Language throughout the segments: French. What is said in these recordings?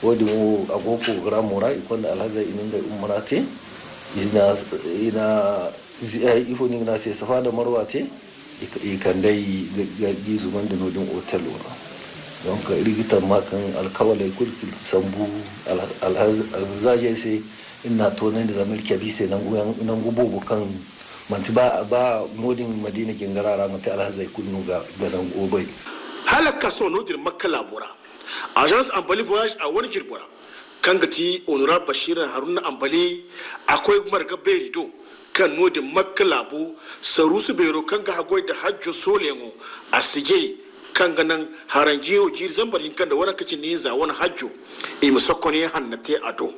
wodi mo agoko gramora ikon alhazai ininga umrate ina ifo ni na sai safa da marwa te ikan dai ga gizu man da nodin hotel wona don ka rigita makan alkawalai kulkil sambu alhazaje sai ina to nan da zamir kabi sai nan gubo kan manti ba nodin madina kin garara mata alhazai kunnu ga nan gobai halaka so nodin makka labura agence ambali voyage a wani jirbura kan gati honorable bashir haruna ambali akwai marga berido kan nodin makka labu sarusu bero kan ga hagoi da hajjo solengo a sige kan ganan harangiyo jir zambarin kan da wani kacin ne za wani hajjo e musakkone hannate ado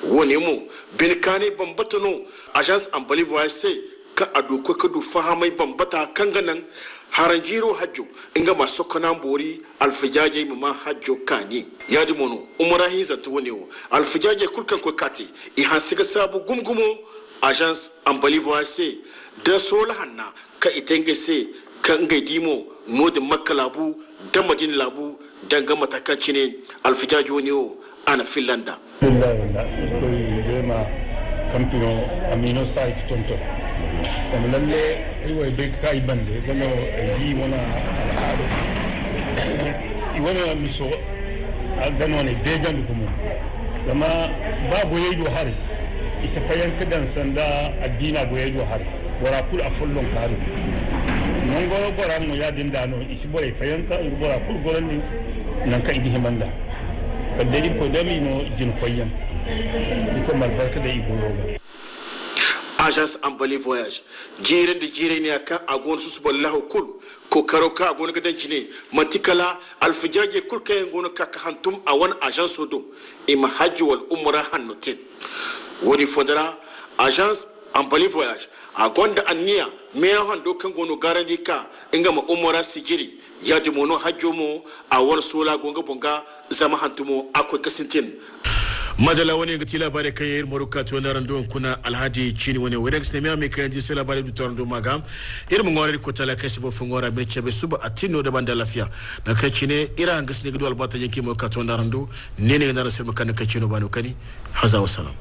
wani mu bilkane bambatano agence ambali voyage sai ka ado ko ka du fahamai bambata kan ganan harangiro hajjo inga maso kanan bori alfijaje mama hajjo kani yadi mono umarahi zantu woni o alfijaje kulkan ko kati i hansiga sabu gumgumo agence ambali voice da sola hanna ka itenge se kan ga dimo no da makkalabu da madin labu danga matakaci ne alfijaje woni o ana finlanda kampino amino site tonto comme lalle iwo be kai bande gono yi wona alado iwona miso agano ne dejan ko mo dama ba boyedo hari isa fayan kidan sanda addina boyedo hari wara kul afullon kare non goro gora mo yadin dano isi bore fayan ka gora kul goron ni nan ka idi himanda kadari ko dami no jin koyan ko malbarka da iboro agence ambali voyage jiren da jire ne akan agon su ballahu kul ko karoka agon gadan ne mantikala alfijaje kul kayan gono ka hantum a wani agence sodo im hajji wal umra hannutin wodi fodara agence ambali voyage agon da anniya me hando kan gono garandi ka inga ma umra sigiri ya di mono hajjo mo a wani sola gonga bonga zama hantumo akwai kasintin madala wani ga tila bare kai yir moruka to na rando kuna alhaji chini wani werex ne mai kai ji sala bare du torndo magam irin mun ngore ko tala kai sibo fungora be chebe suba atino da banda lafiya na kai chine ira ngas ne gudu albata yake moruka to na rando ne na rasul makan kai chino banu kani haza wassalam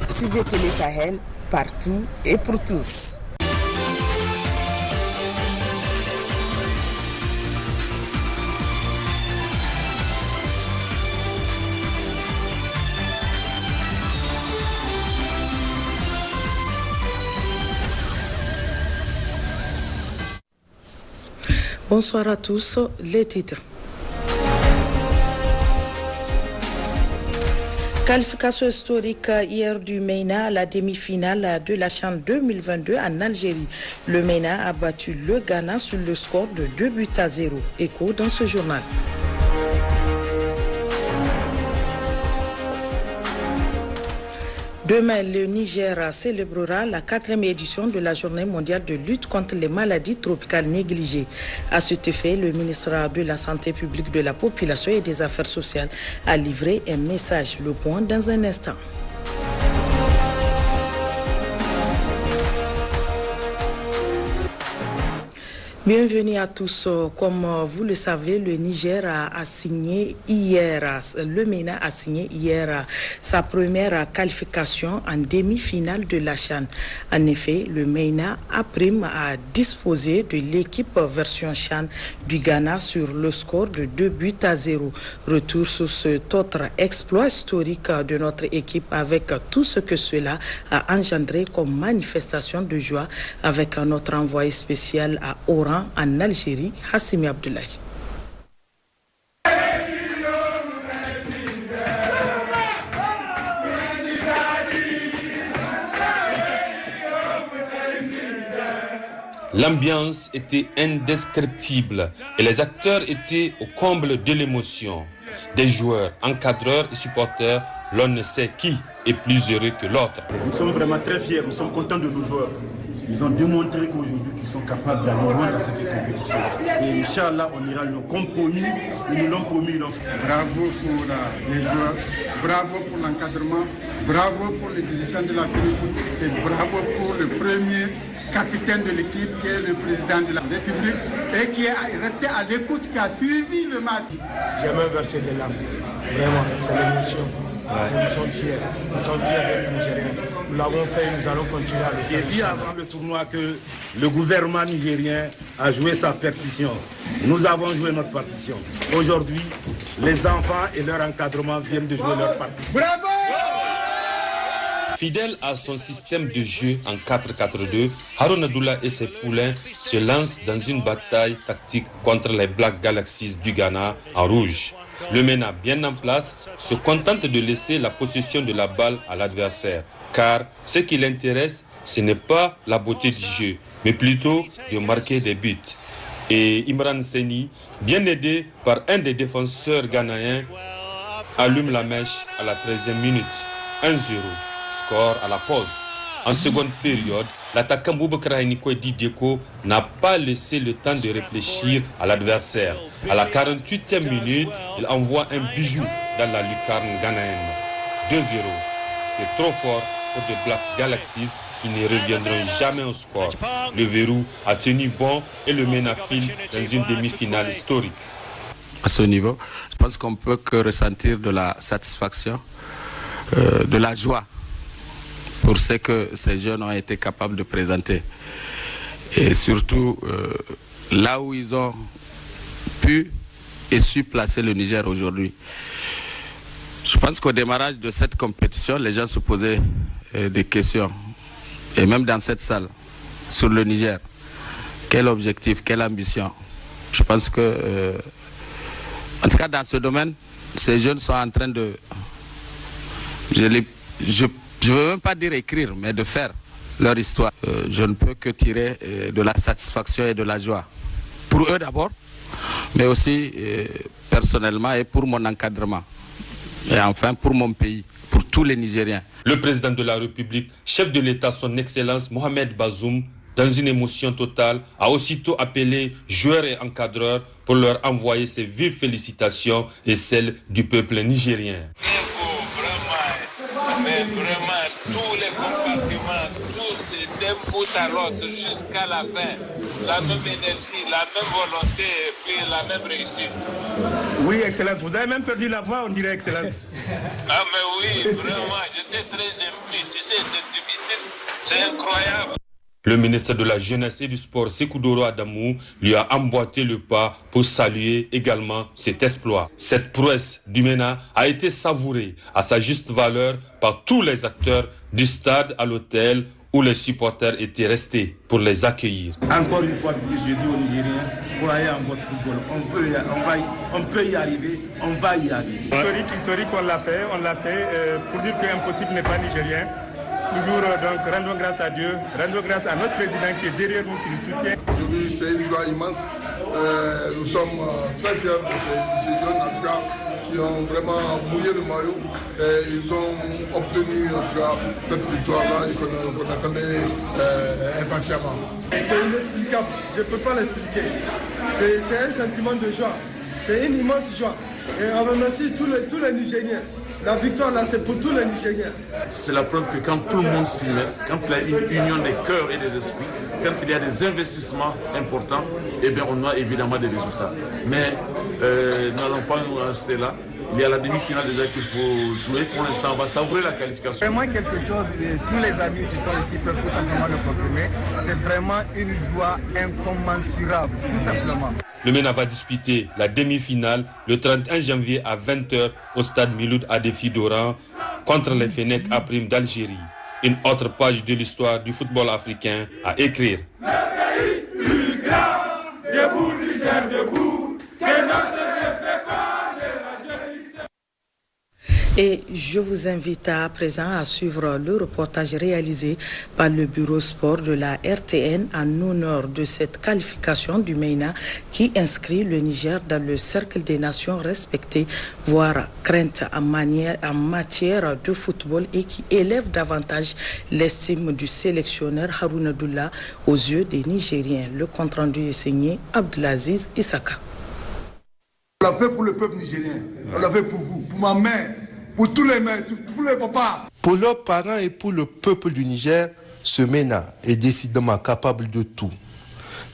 Suivez Télé Sahel partout et pour tous. Bonsoir à tous, les titres. Qualification historique hier du MENA à la demi-finale de la CHAN 2022 en Algérie. Le MENA a battu le Ghana sur le score de 2-0. Écho dans ce journal. Demain, le Niger célébrera la 4e édition de la Journée mondiale de lutte contre les maladies tropicales négligées. À cet effet, le ministre de la Santé publique, de la Population et des Affaires sociales a livré un message. Le point dans un instant. Bienvenue à tous. Comme vous le savez, le Niger a signé hier, le MENA a signé hier sa première qualification en demi-finale de la CHAN. En effet, le MENA a prime à disposer de l'équipe version CHAN du Ghana sur le score de 2-0. Retour sur cet autre exploit historique de notre équipe avec tout ce que cela a engendré comme manifestation de joie avec notre envoyé spécial à Oran en Algérie, Hassimi Abdoulaye. L'ambiance était indescriptible et les acteurs étaient au comble de l'émotion. Des joueurs, encadreurs et supporters, l'on ne sait qui est plus heureux que l'autre. Nous sommes vraiment très fiers, nous sommes contents de nos joueurs. Ils ont démontré qu'aujourd'hui ils sont capables d'aller loin dans cette compétition. Et Inch'Allah, on ira le compromis, ils nous l'ont promis. Bravo pour les joueurs, bravo pour l'encadrement, bravo pour les dirigeants de la Philippine et bravo pour le premier capitaine de l'équipe qui est le président de la République et qui est resté à l'écoute, qui a suivi le match. J'ai même versé des larmes. Vraiment, c'est l'émotion. Nous sommes fiers d'être Nigériens. Nous l'avons fait et nous allons continuer à le faire. J'ai dit avant le tournoi que le gouvernement nigérien a joué sa partition. Nous avons joué notre partition. Aujourd'hui, les enfants et leur encadrement viennent de jouer leur partition. Bravo! Fidèle à son système de jeu en 4-4-2, Haroun Abdoula et ses poulains se lancent dans une bataille tactique contre les Black Galaxies du Ghana en rouge. Le MENA, bien en place, se contente de laisser la possession de la balle à l'adversaire. Car ce qui l'intéresse, ce n'est pas la beauté du jeu, mais plutôt de marquer des buts. Et Imran Seni, bien aidé par un des défenseurs ghanéens, allume la mèche à la 13e minute. 1-0, score à la pause. En seconde période, l'attaquant Boubacar Hayniko Dideko n'a pas laissé le temps de réfléchir à l'adversaire. À la 48e minute, il envoie un bijou dans la lucarne ghanéenne. 2-0. C'est trop fort pour les Black Galaxies qui ne reviendront jamais au score. Le verrou a tenu bon et le MENA file dans une demi-finale historique. À ce niveau, je pense qu'on ne peut que ressentir de la satisfaction, de la joie pour ce que ces jeunes ont été capables de présenter. Et surtout, là où ils ont pu et su placer le Niger aujourd'hui. Je pense qu'au démarrage de cette compétition, les gens se posaient des questions, et même dans cette salle, sur le Niger. Quel objectif, quelle ambition? Je pense que, en tout cas dans ce domaine, ces jeunes sont en train de... Je ne veux même pas dire écrire, mais de faire leur histoire. Je ne peux que tirer de la satisfaction et de la joie. Pour eux d'abord, mais aussi personnellement et pour mon encadrement. Et enfin pour mon pays, pour tous les Nigériens. Le président de la République, chef de l'État, son Excellence Mohamed Bazoum, dans une émotion totale, a aussitôt appelé joueurs et encadreurs pour leur envoyer ses vives félicitations et celles du peuple nigérien. Mais vraiment, tous les compartiments, tous d'un bout à l'autre jusqu'à la fin, la même énergie, la même volonté et puis la même réussite. Oui, Excellence, vous avez même perdu la voix, on dirait, Excellence. Ah mais oui, vraiment, j'étais très ému, tu sais, c'est difficile, c'est incroyable. Le ministre de la Jeunesse et du Sport, Sékou Doro Adamou, lui a emboîté le pas pour saluer également cet exploit. Cette prouesse du MENA a été savourée à sa juste valeur par tous les acteurs du stade à l'hôtel où les supporters étaient restés pour les accueillir. Encore une fois de plus, je dis aux Nigériens, croyez en votre football. On peut y arriver, on va y arriver. Historique, on l'a fait pour dire que l'impossible n'est pas nigérien. Toujours donc rendons grâce à Dieu, rendons grâce à notre président qui est derrière nous, qui nous soutient. Aujourd'hui, c'est une joie immense. Nous sommes très fiers de ces jeunes, en tout cas, qui ont vraiment mouillé le maillot. Et ils ont obtenu en tout cas, cette victoire-là et qu'on attendait impatiemment. C'est inexplicable, je ne peux pas l'expliquer. C'est un sentiment de joie, c'est une immense joie. Et on remercie tous les Nigériens. La victoire là, c'est pour tous les Nigériens. C'est la preuve que quand tout le monde s'y met, quand il y a une union des cœurs et des esprits, quand il y a des investissements importants, eh bien on a évidemment des résultats. Mais nous n'allons pas nous rester là. Il y a la demi-finale déjà qu'il faut jouer. Pour l'instant, on va savourer la qualification. Vraiment quelque chose, tous les amis qui sont ici peuvent tout simplement le confirmer. C'est vraiment une joie incommensurable, tout simplement. Le MENA va disputer la demi-finale le 31 janvier à 20h au stade Miloud Adéfi d'Oran contre les Fenech Aprim d'Algérie. Une autre page de l'histoire du football africain à écrire. Et je vous invite à présent à suivre le reportage réalisé par le bureau sport de la RTN en honneur de cette qualification du MENA qui inscrit le Niger dans le cercle des nations respectées, voire craintes en matière de football et qui élève davantage l'estime du sélectionneur Harouna Doula aux yeux des Nigériens. Le compte-rendu est signé Abdelaziz Issaka. On l'a fait pour le peuple nigérien, on l'a fait pour vous, pour ma mère, pour tous les mères, pour les papas. Pour leurs parents et pour le peuple du Niger, ce MENA est décidément capable de tout.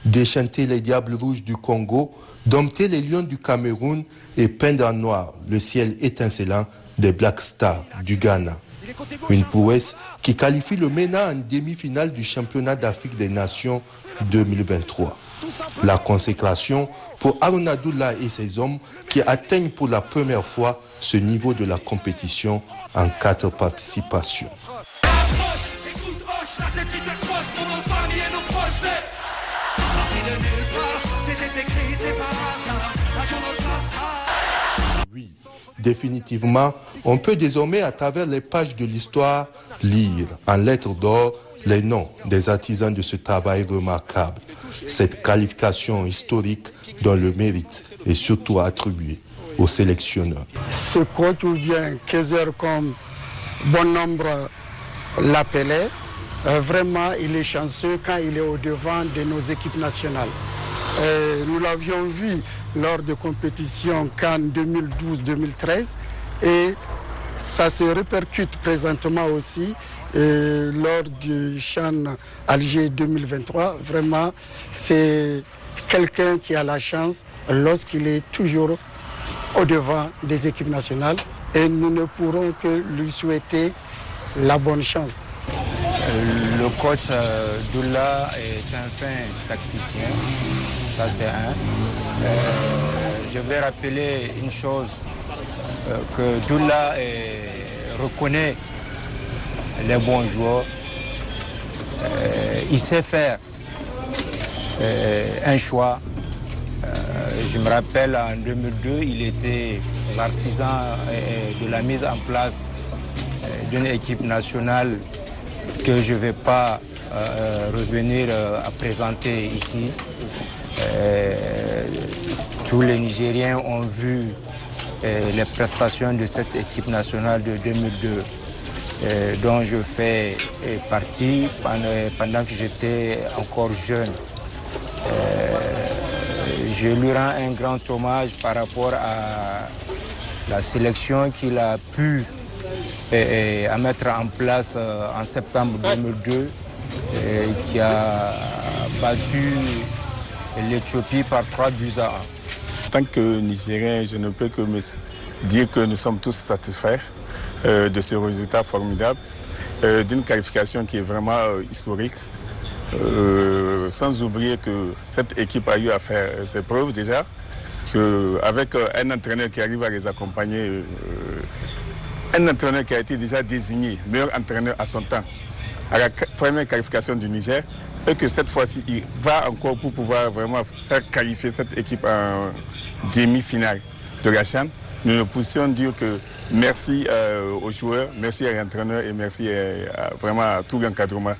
Déchanter les diables rouges du Congo, dompter les lions du Cameroun et peindre en noir le ciel étincelant des Black Stars du Ghana. Une prouesse qui qualifie le MENA en demi-finale du championnat d'Afrique des Nations 2023. La consécration pour Harouna Doula et ses hommes qui atteignent pour la première fois ce niveau de la compétition en 4 participations. Oui, définitivement, on peut désormais à travers les pages de l'histoire lire en lettres d'or les noms des artisans de ce travail remarquable. Cette qualification historique dont le mérite est surtout attribué aux sélectionneurs. Ce coach ou bien Kaiser comme bon nombre l'appelait, vraiment il est chanceux quand il est au devant de nos équipes nationales. Nous l'avions vu lors de compétitions Cannes 2012-2013 et ça se répercute présentement aussi lors du CHAN Alger 2023. Vraiment, c'est quelqu'un qui a la chance lorsqu'il est toujours au devant des équipes nationales et nous ne pourrons que lui souhaiter la bonne chance. Le coach Doula est un fin tacticien, ça c'est un. Je vais rappeler une chose, que Doula reconnaît les bons joueurs. Il sait faire un choix. Je me rappelle en 2002, il était l'artisan de la mise en place d'une équipe nationale que je ne vais pas revenir à présenter ici. Tous les Nigériens ont vu les prestations de cette équipe nationale de 2002 dont je fais partie pendant que j'étais encore jeune. Je lui rends un grand hommage par rapport à la sélection qu'il a pu à mettre en place en septembre 2002 qui a battu l'Éthiopie par 3-1. En tant que Nigérien, je ne peux que me dire que nous sommes tous satisfaits de ce résultat formidable, d'une qualification qui est vraiment historique. Sans oublier que cette équipe a eu à faire ses preuves déjà, avec un entraîneur qui arrive à les accompagner, un entraîneur qui a été déjà désigné meilleur entraîneur à son temps, à la première qualification du Niger, et que cette fois-ci, il va encore pour pouvoir vraiment faire qualifier cette équipe en demi-finale de la CHAN. Nous ne pouvons dire que merci aux joueurs, merci à l'entraîneur et merci vraiment à tout l'encadrement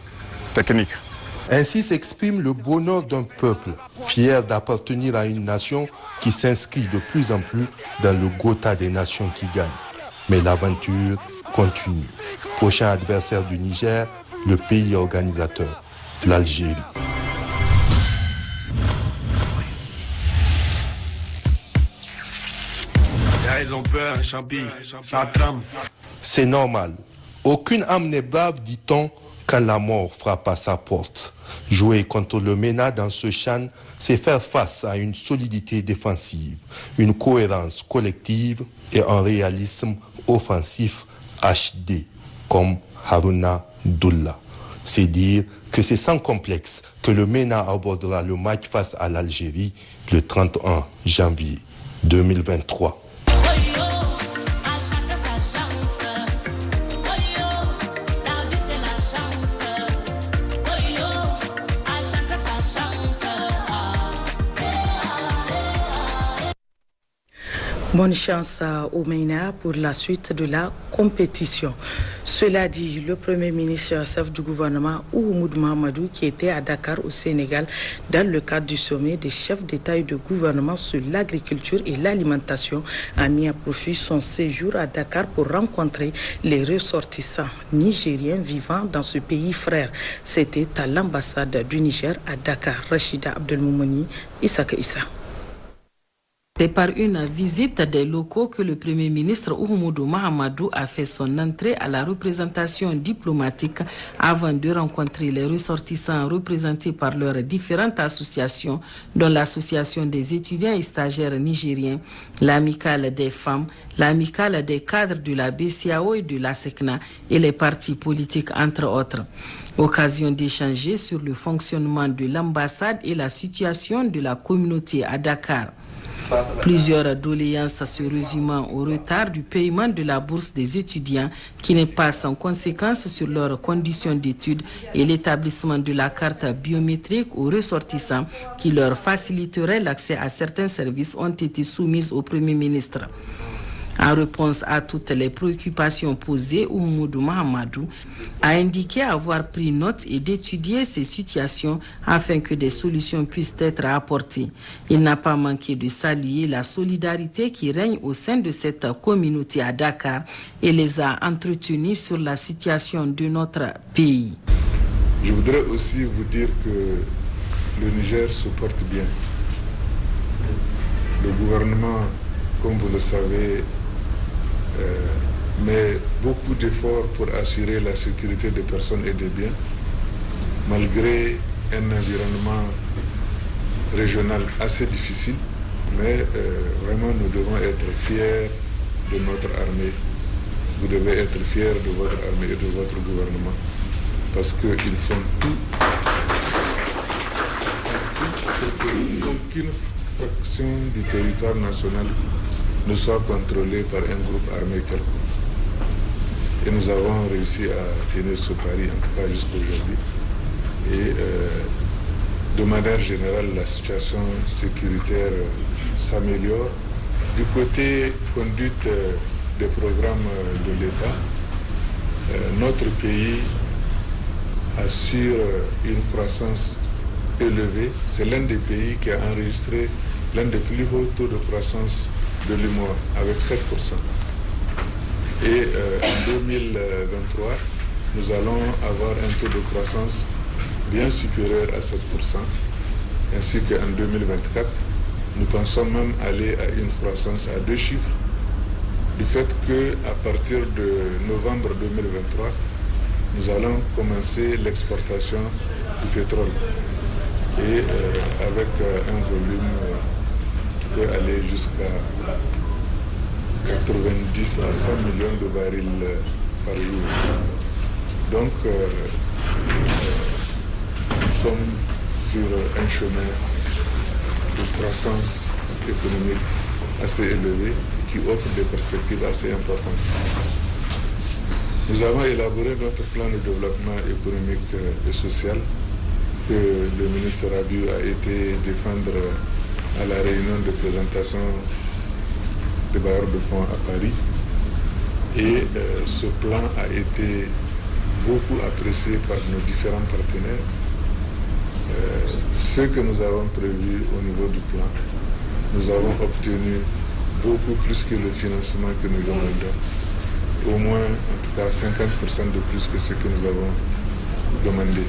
technique. Ainsi s'exprime le bonheur d'un peuple, fier d'appartenir à une nation qui s'inscrit de plus en plus dans le quota des nations qui gagnent. Mais l'aventure continue. Prochain adversaire du Niger, le pays organisateur, l'Algérie. Ils ont peur, Champi, ça tremble. C'est normal. Aucune âme n'est brave, dit-on, quand la mort frappe à sa porte. Jouer contre le MENA dans ce CHAN, c'est faire face à une solidité défensive, une cohérence collective et un réalisme offensif HD, comme Harouna Doula. C'est dire que c'est sans complexe que le MENA abordera le match face à l'Algérie le 31 janvier 2023. Bonne chance au MENA pour la suite de la compétition. Cela dit, le Premier ministre chef du gouvernement Oumoudou Mahamadou, qui était à Dakar au Sénégal dans le cadre du sommet des chefs d'État et de gouvernement sur l'agriculture et l'alimentation, a mis à profit son séjour à Dakar pour rencontrer les ressortissants nigériens vivant dans ce pays frère. C'était à l'ambassade du Niger à Dakar. Rachida Abdelmoumouni, Issaka Issa. C'est par une visite des locaux que le Premier ministre Oumoudou Mahamadou a fait son entrée à la représentation diplomatique avant de rencontrer les ressortissants représentés par leurs différentes associations, dont l'Association des étudiants et stagiaires nigériens, l'Amicale des femmes, l'Amicale des cadres de la BCAO et de la SECNA et les partis politiques, entre autres. Occasion d'échanger sur le fonctionnement de l'ambassade et la situation de la communauté à Dakar. Plusieurs doléances se résumant au retard du paiement de la bourse des étudiants qui n'est pas sans conséquence sur leurs conditions d'études et l'établissement de la carte biométrique aux ressortissants qui leur faciliterait l'accès à certains services ont été soumises au Premier ministre. En réponse à toutes les préoccupations posées, Oumoudou Mahamadou a indiqué avoir pris note et d'étudier ces situations afin que des solutions puissent être apportées. Il n'a pas manqué de saluer la solidarité qui règne au sein de cette communauté à Dakar et les a entretenus sur la situation de notre pays. Je voudrais aussi vous dire que le Niger se porte bien. Le gouvernement, comme vous le savez, met beaucoup d'efforts pour assurer la sécurité des personnes et des biens, malgré un environnement régional assez difficile. Mais vraiment, nous devons être fiers de notre armée. Vous devez être fiers de votre armée et de votre gouvernement, parce qu'ils font tout pour qu'aucune fraction du territoire national ne soit contrôlé par un groupe armé quelconque. Et nous avons réussi à tenir ce pari, en tout cas jusqu'aujourd'hui. Et de manière générale, la situation sécuritaire s'améliore. Du côté conduite des programmes de l'État, notre pays assure une croissance élevée. C'est l'un des pays qui a enregistré l'un des plus hauts taux de croissance de l'UMOA, avec 7%. Et en 2023, nous allons avoir un taux de croissance bien supérieur à 7%, ainsi qu'en 2024, nous pensons même aller à une croissance à 2 chiffres, du fait qu'à partir de novembre 2023, nous allons commencer l'exportation du pétrole, et avec un volume peut aller jusqu'à 90 à 100 millions de barils par jour. Donc, nous sommes sur un chemin de croissance économique assez élevé qui offre des perspectives assez importantes. Nous avons élaboré notre plan de développement économique et social que le ministre Rabiou a été défendre à la réunion de présentation des bailleurs de fonds à Paris. Et ce plan a été beaucoup apprécié par nos différents partenaires. Ce que nous avons prévu au niveau du plan, nous avons obtenu beaucoup plus que le financement que nous demandons. Au moins, en tout cas, 50% de plus que ce que nous avons demandé.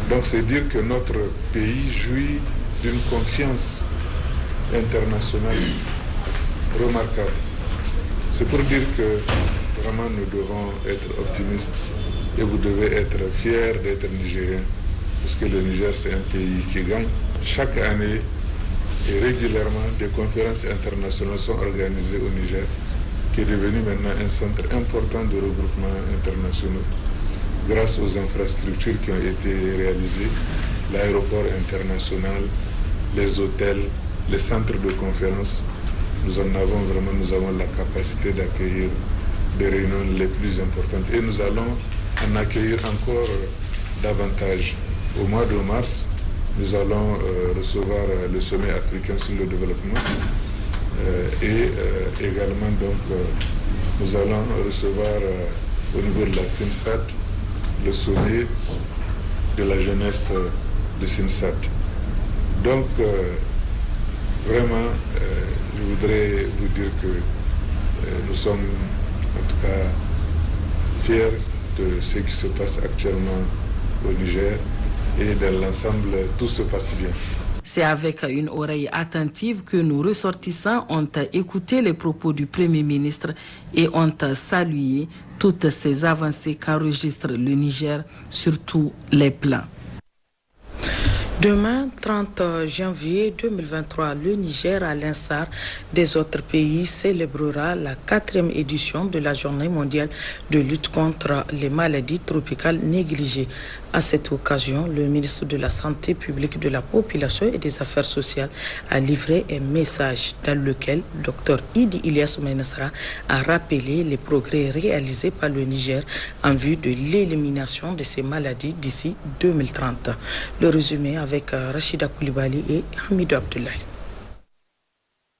Donc c'est dire que notre pays jouit d'une confiance internationale remarquable. C'est pour dire que vraiment nous devons être optimistes et vous devez être fiers d'être Nigérien, parce que le Niger c'est un pays qui gagne. Chaque année et régulièrement des conférences internationales sont organisées au Niger, qui est devenu maintenant un centre important de regroupement international grâce aux infrastructures qui ont été réalisées, l'aéroport international, les hôtels, les centres de conférences. Nous avons la capacité d'accueillir des réunions les plus importantes et nous allons en accueillir encore davantage. Au mois de mars, nous allons recevoir le sommet africain sur le développement Et également, donc, nous allons recevoir au niveau de la SINSAT le sommet de la jeunesse de SINSAT. Donc, vraiment, je voudrais vous dire que nous sommes en tout cas fiers de ce qui se passe actuellement au Niger et dans l'ensemble, tout se passe bien. C'est avec une oreille attentive que nos ressortissants ont écouté les propos du Premier ministre et ont salué toutes ces avancées qu'enregistre le Niger sur tous les plans. Demain, 30 janvier 2023, le Niger, à l'instar des autres pays, célébrera la 4e édition de la Journée mondiale de lutte contre les maladies tropicales négligées. À cette occasion, le ministre de la Santé publique, de la Population et des Affaires sociales a livré un message dans lequel Dr Idi Ilyas Menesra a rappelé les progrès réalisés par le Niger en vue de l'élimination de ces maladies d'ici 2030. Le résumé avec Rachida Koulibaly et Hamidou Abdoulaye.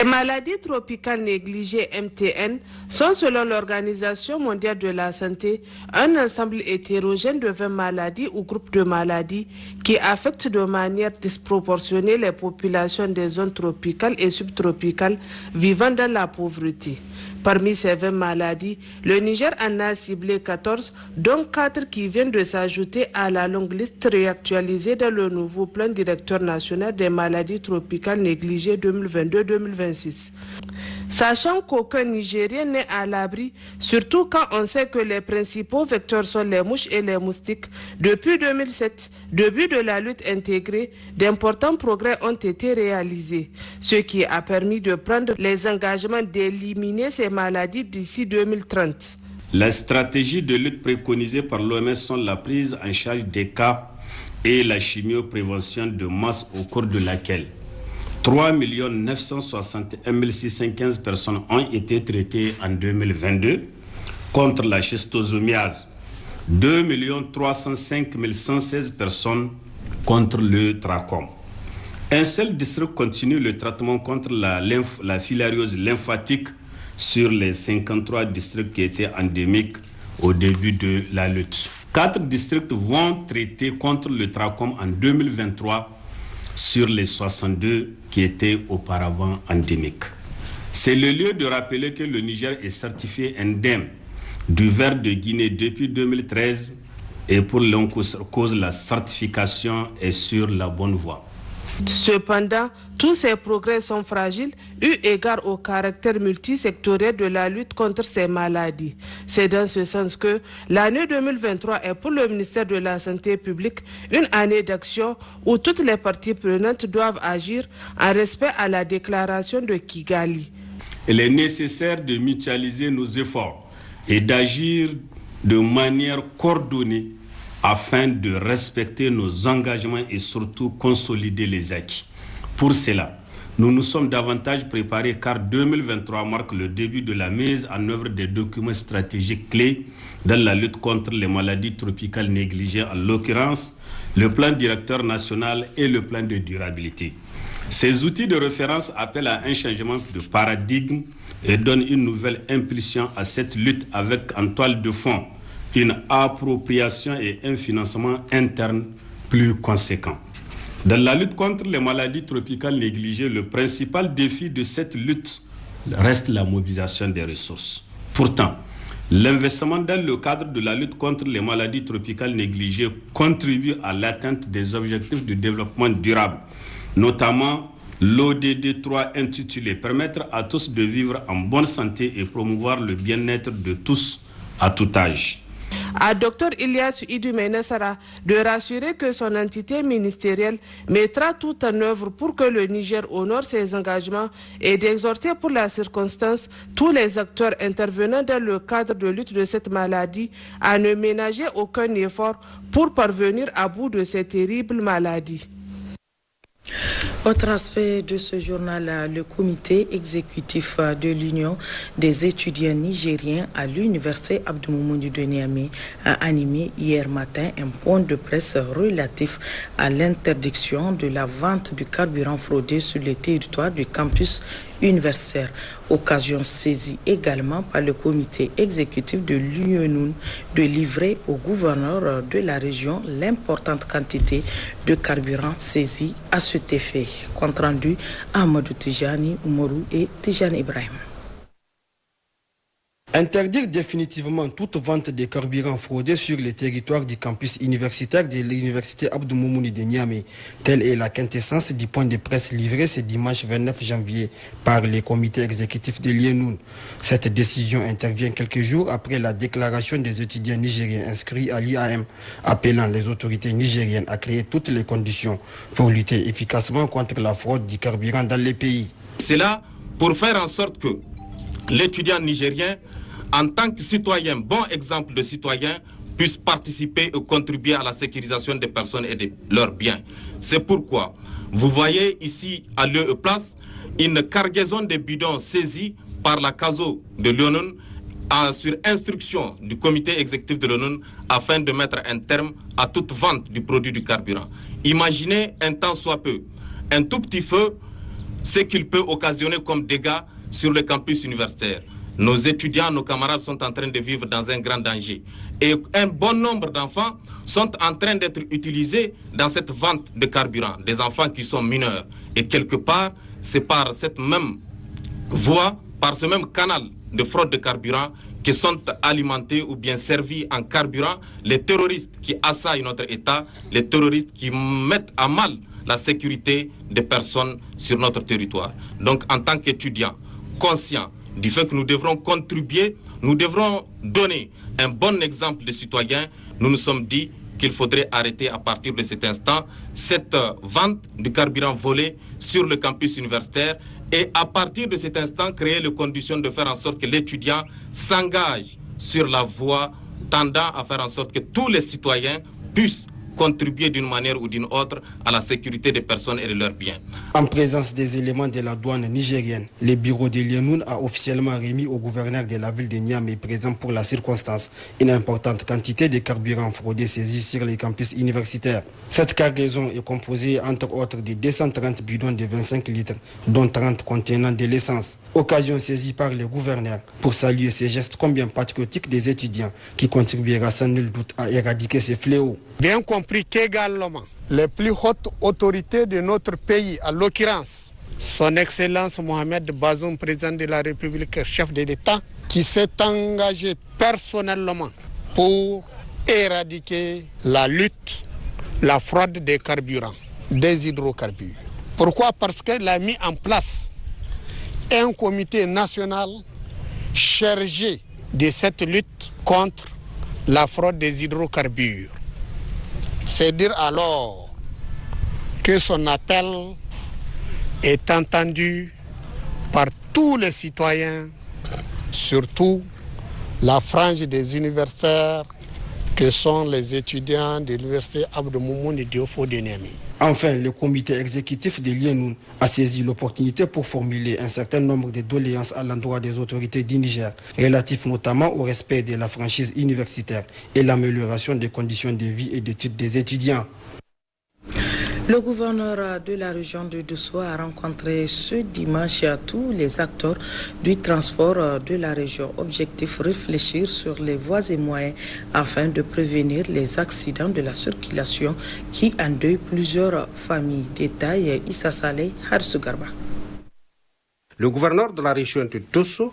Les maladies tropicales négligées MTN sont, selon l'Organisation mondiale de la santé, un ensemble hétérogène de 20 maladies ou groupes de maladies qui affectent de manière disproportionnée les populations des zones tropicales et subtropicales vivant dans la pauvreté. Parmi ces 20 maladies, le Niger en a ciblé 14, dont 4 qui viennent de s'ajouter à la longue liste réactualisée dans le nouveau plan directeur national des maladies tropicales négligées 2022-2026. Sachant qu'aucun Nigérien n'est à l'abri, surtout quand on sait que les principaux vecteurs sont les mouches et les moustiques, depuis 2007, début de la lutte intégrée, d'importants progrès ont été réalisés, ce qui a permis de prendre les engagements d'éliminer ces maladies d'ici 2030. La stratégie de lutte préconisée par l'OMS sont la prise en charge des cas et la chimioprévention de masse au cours de laquelle 3 961 615 personnes ont été traitées en 2022 contre la schistosomiase, 2 305 116 personnes contre le trachome. Un seul district continue le traitement contre la filariose lymphatique sur les 53 districts qui étaient endémiques au début de la lutte. 4 districts vont traiter contre le trachome en 2023 sur les 62 qui étaient auparavant endémiques. C'est le lieu de rappeler que le Niger est certifié indemne du ver de Guinée depuis 2013 et pour l'oncocose, la certification est sur la bonne voie. Cependant, tous ces progrès sont fragiles eu égard au caractère multisectoriel de la lutte contre ces maladies. C'est dans ce sens que l'année 2023 est pour le ministère de la Santé publique une année d'action où toutes les parties prenantes doivent agir en respect à la déclaration de Kigali. Il est nécessaire de mutualiser nos efforts et d'agir de manière coordonnée afin de respecter nos engagements et surtout consolider les acquis. Pour cela, nous nous sommes davantage préparés car 2023 marque le début de la mise en œuvre des documents stratégiques clés dans la lutte contre les maladies tropicales négligées, en l'occurrence le plan directeur national et le plan de durabilité. Ces outils de référence appellent à un changement de paradigme et donnent une nouvelle impulsion à cette lutte avec en toile de fond une appropriation et un financement interne plus conséquent. Dans la lutte contre les maladies tropicales négligées, le principal défi de cette lutte reste la mobilisation des ressources. Pourtant, l'investissement dans le cadre de la lutte contre les maladies tropicales négligées contribue à l'atteinte des objectifs de développement durable, notamment l'ODD 3 intitulé « Permettre à tous de vivre en bonne santé et promouvoir le bien-être de tous à tout âge ». À Dr Ilyas Idi Menesra de rassurer que son entité ministérielle mettra tout en œuvre pour que le Niger honore ses engagements et d'exhorter pour la circonstance tous les acteurs intervenant dans le cadre de lutte de cette maladie à ne ménager aucun effort pour parvenir à bout de ces terribles maladies. Autre aspect de ce journal, le comité exécutif de l'Union des étudiants nigériens à l'université Abdou Moumouni de Niamey a animé hier matin un point de presse relatif à l'interdiction de la vente du carburant fraudé sur le territoire du campus universitaire. Occasion saisie également par le comité exécutif de l'UNUN de livrer au gouverneur de la région l'importante quantité de carburant saisi à cet effet. Compte rendu Amadou Tijani Oumarou et Tijani Ibrahim. Interdire définitivement toute vente de carburants fraudés sur le territoire du campus universitaire de l'université Abdou Moumouni de Niamey. Telle est la quintessence du point de presse livré ce dimanche 29 janvier par le comité exécutif de l'UNUN. Cette décision intervient quelques jours après la déclaration des étudiants nigériens inscrits à l'IAM, appelant les autorités nigériennes à créer toutes les conditions pour lutter efficacement contre la fraude du carburant dans les pays. C'est là pour faire en sorte que l'étudiant nigérien, en tant que citoyen, bon exemple de citoyen, puisse participer et contribuer à la sécurisation des personnes et de leurs biens. C'est pourquoi vous voyez ici à l'UE Place une cargaison de bidons saisis par la CASO de l'ONU sur instruction du comité exécutif de l'ONU afin de mettre un terme à toute vente du produit du carburant. Imaginez un temps soit peu, un tout petit feu, ce qu'il peut occasionner comme dégâts sur le campus universitaire. Nos étudiants, nos camarades sont en train de vivre dans un grand danger. Et un bon nombre d'enfants sont en train d'être utilisés dans cette vente de carburant. Des enfants qui sont mineurs. Et quelque part, c'est par cette même voie, par ce même canal de fraude de carburant que sont alimentés ou bien servis en carburant les terroristes qui assaillent notre État, les terroristes qui mettent à mal la sécurité des personnes sur notre territoire. Donc en tant qu'étudiants, conscients du fait que nous devrons contribuer, nous devrons donner un bon exemple de citoyens, nous nous sommes dit qu'il faudrait arrêter à partir de cet instant cette vente de carburant volé sur le campus universitaire et à partir de cet instant créer les conditions de faire en sorte que l'étudiant s'engage sur la voie tendant à faire en sorte que tous les citoyens puissent contribuer d'une manière ou d'une autre à la sécurité des personnes et de leurs biens. En présence des éléments de la douane nigérienne, le bureau de l'UNUN a officiellement remis au gouverneur de la ville de Niamey présent pour la circonstance une importante quantité de carburant fraudé saisi sur les campus universitaires. Cette cargaison est composée entre autres de 230 bidons de 25 litres, dont 30 contenant de l'essence. Occasion saisie par le gouverneur pour saluer ces gestes combien patriotiques des étudiants qui contribuera sans nul doute à éradiquer ces fléaux. Bien compris qu'également, les plus hautes autorités de notre pays, à l'occurrence, son Excellence Mohamed Bazoum, président de la République, chef de l'État, qui s'est engagé personnellement pour éradiquer la lutte, la fraude des carburants, des hydrocarbures. Pourquoi? Parce qu'elle a mis en place un comité national chargé de cette lutte contre la fraude des hydrocarbures. C'est dire alors que son appel est entendu par tous les citoyens, surtout la frange des universitaires que sont les étudiants de l'université Abdou Moumouni Diofo de Niamey. Enfin, le comité exécutif de l'UNUN a saisi l'opportunité pour formuler un certain nombre de doléances à l'endroit des autorités du Niger, relatifs notamment au respect de la franchise universitaire et l'amélioration des conditions de vie et d'études des étudiants. Le gouverneur de la région de Dosso a rencontré ce dimanche tous les acteurs du transport de la région. Objectif, réfléchir sur les voies et moyens afin de prévenir les accidents de la circulation qui endeuillent plusieurs familles. Détail Issa Saleh, Harsou Garba. Le gouverneur de la région de Dosso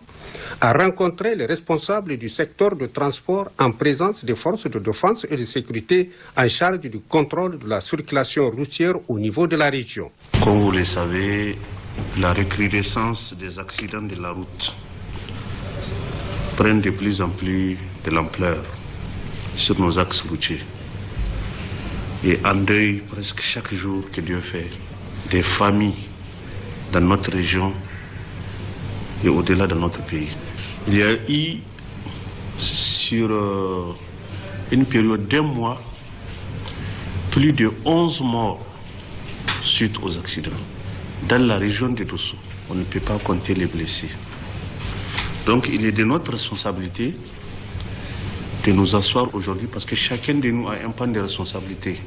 a rencontré les responsables du secteur de transport en présence des forces de défense et de sécurité en charge du contrôle de la circulation routière au niveau de la région. Comme vous le savez, la recrudescence des accidents de la route prend de plus en plus de l'ampleur sur nos axes routiers et endeuille presque chaque jour que Dieu fait des familles dans notre région et au-delà de notre pays. Il y a eu sur une période d'un mois plus de 11 morts suite aux accidents. Dans la région de Dosso, on ne peut pas compter les blessés. Donc il est de notre responsabilité de nous asseoir aujourd'hui parce que chacun de nous a un pan de responsabilité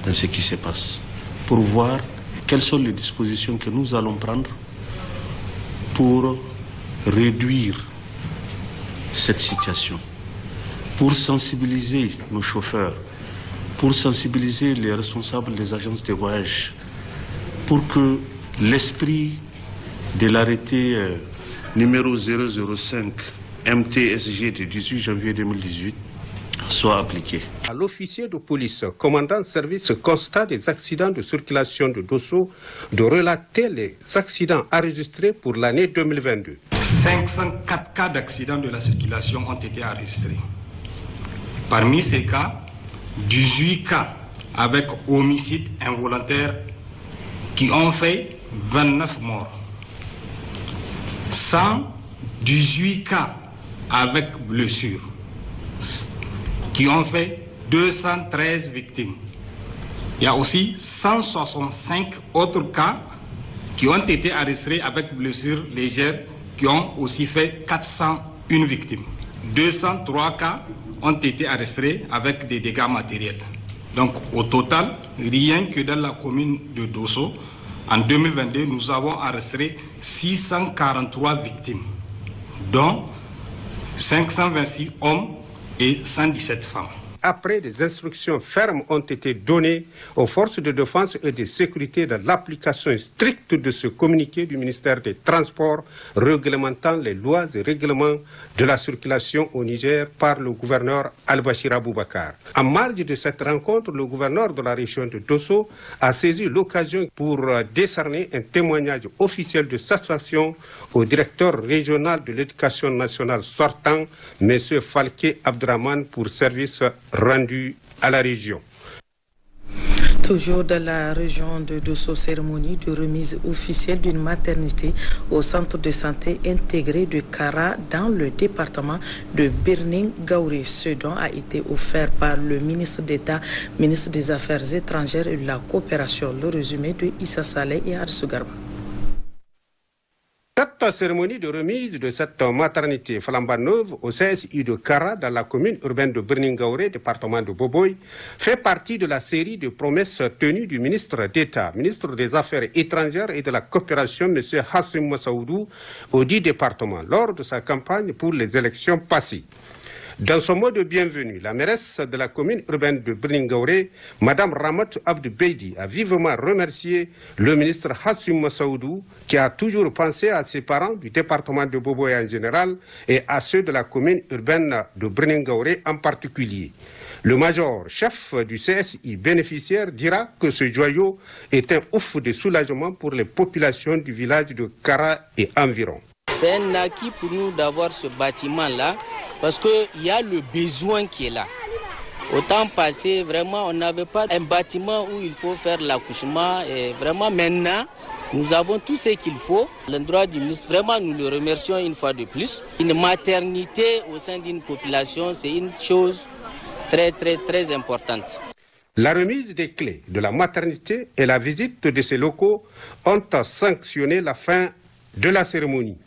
dans ce qui se passe pour voir quelles sont les dispositions que nous allons prendre pour réduire cette situation, pour sensibiliser nos chauffeurs, pour sensibiliser les responsables des agences de voyage, pour que l'esprit de l'arrêté numéro 005 MTSG du 18 janvier 2018 soit appliqué. À l'officier de police, commandant service constat des accidents de circulation de Dosso, de relater les accidents enregistrés pour l'année 2022. 504 cas d'accidents de la circulation ont été enregistrés. Parmi ces cas, 18 cas avec homicide involontaire qui ont fait 29 morts. 118 cas avec blessures qui ont fait 213 victimes. Il y a aussi 165 autres cas qui ont été enregistrés avec blessures légères qui ont aussi fait 401 victimes. 203 cas ont été enregistrés avec des dégâts matériels. Donc au total, rien que dans la commune de Dosso, en 2022, nous avons enregistré 643 victimes, dont 526 hommes et 117 femmes. Après, des instructions fermes ont été données aux forces de défense et de sécurité dans l'application stricte de ce communiqué du ministère des Transports réglementant les lois et règlements de la circulation au Niger par le gouverneur Al-Bashir Aboubakar. En marge de cette rencontre, le gouverneur de la région de Dosso a saisi l'occasion pour décerner un témoignage officiel de satisfaction au directeur régional de l'éducation nationale sortant, M. Falke Abdraman, pour service rendu à la région. Toujours dans la région de Dosso, cérémonie de remise officielle d'une maternité au centre de santé intégré de Kara dans le département de Birning Gaouré. Ce don a été offert par le ministre d'État, ministre des Affaires étrangères et de la coopération. Le résumé de Issa Saleh et Arsou Garba. Cette cérémonie de remise de cette maternité flambant neuve au CSI de Kara dans la commune urbaine de Birning-Gaouré, département de Boboy, fait partie de la série de promesses tenues du ministre d'État, ministre des Affaires étrangères et de la coopération, M. Hassim Massaoudou, au dit département, lors de sa campagne pour les élections passées. Dans son mot de bienvenue, la mairesse de la commune urbaine de Birning-Gaouré, Mme Ramat Abdou Beidi, a vivement remercié le ministre Hassim Massaoudou, qui a toujours pensé à ses parents du département de Boboy en général et à ceux de la commune urbaine de Birning-Gaouré en particulier. Le major chef du CSI bénéficiaire dira que ce joyau est un ouf de soulagement pour les populations du village de Kara et environ. C'est un acquis pour nous d'avoir ce bâtiment-là, parce qu'il y a le besoin qui est là. Au temps passé, vraiment, on n'avait pas un bâtiment où il faut faire l'accouchement. Et vraiment, maintenant, nous avons tout ce qu'il faut. L'endroit du ministre, vraiment, nous le remercions une fois de plus. Une maternité au sein d'une population, c'est une chose très, très, très importante. La remise des clés de la maternité et la visite de ces locaux ont sanctionné la fin de la cérémonie.